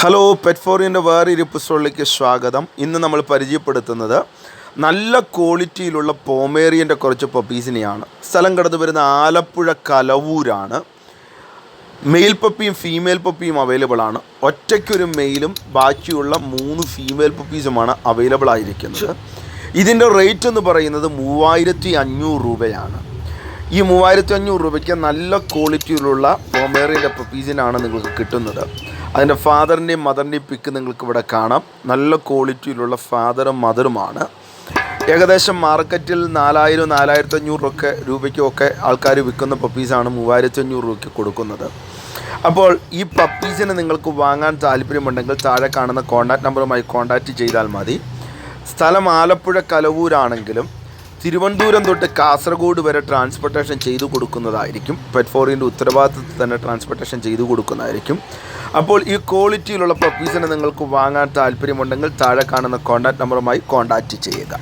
Hello pet ഫോറിൻ്റെ വേറൊരു എപ്പിസോഡിലേക്ക് സ്വാഗതം. ഇന്ന് നമ്മൾ പരിചയപ്പെടുത്തുന്നത് നല്ല ക്വാളിറ്റിയിലുള്ള പോമേറിയൻ്റെ കുറച്ച് പപ്പീസിനെയാണ്. സ്ഥലം കടന്നു വരുന്ന ആലപ്പുഴ കലവൂരാണ്. മെയിൽ പപ്പിയും ഫീമെയിൽ പപ്പിയും അവൈലബിൾ ആണ്. ഒറ്റയ്ക്കൊരു മെയിലും ബാക്കിയുള്ള 3 ഫീമെയിൽ പപ്പീസുമാണ് അവൈലബിൾ ആയിരിക്കുന്നത്. ഇതിൻ്റെ റേറ്റ് എന്ന് പറയുന്നത് 3500 രൂപയാണ്. ഈ 3500 രൂപയ്ക്ക് നല്ല ക്വാളിറ്റിയിലുള്ള പോമേറിയൻ്റെ പപ്പീസിനാണ് നിങ്ങൾക്ക് കിട്ടുന്നത്. അതിൻ്റെ ഫാദറിൻ്റെയും മദറിൻ്റെയും പിക്ക് നിങ്ങൾക്ക് ഇവിടെ കാണാം. നല്ല ക്വാളിറ്റിയിലുള്ള ഫാദറും മദറുമാണ്. ഏകദേശം മാർക്കറ്റിൽ 4000-4500 രൂപയ്ക്കൊക്കെ ആൾക്കാർ വിൽക്കുന്ന പപ്പീസാണ് 3500 രൂപയ്ക്ക് കൊടുക്കുന്നത്. അപ്പോൾ ഈ പപ്പീസിനെ നിങ്ങൾക്ക് വാങ്ങാൻ താല്പര്യമുണ്ടെങ്കിൽ താഴെ കാണുന്ന കോൺടാക്റ്റ് നമ്പറുമായി കോൺടാക്റ്റ് ചെയ്താൽ മതി. സ്ഥലം ആലപ്പുഴ കലവൂരാണെങ്കിലും തിരുവനന്തപുരം തൊട്ട് കാസർഗോഡ് വരെ ട്രാൻസ്പോർട്ടേഷൻ ചെയ്തു കൊടുക്കുന്നതായിരിക്കും. പെറ്റ് ഫോറിൻ്റെ ഉത്തരവാദിത്തത്തിൽ തന്നെ ട്രാൻസ്പോർട്ടേഷൻ ചെയ്തു കൊടുക്കുന്നതായിരിക്കും. അപ്പോൾ ഈ ക്വാളിറ്റിയിലുള്ള പപ്പീസിനെ നിങ്ങൾക്ക് വാങ്ങാൻ താല്പര്യമുണ്ടെങ്കിൽ താഴെ കാണുന്ന കോൺടാക്റ്റ് നമ്പറുമായി കോൺടാക്റ്റ് ചെയ്യുക.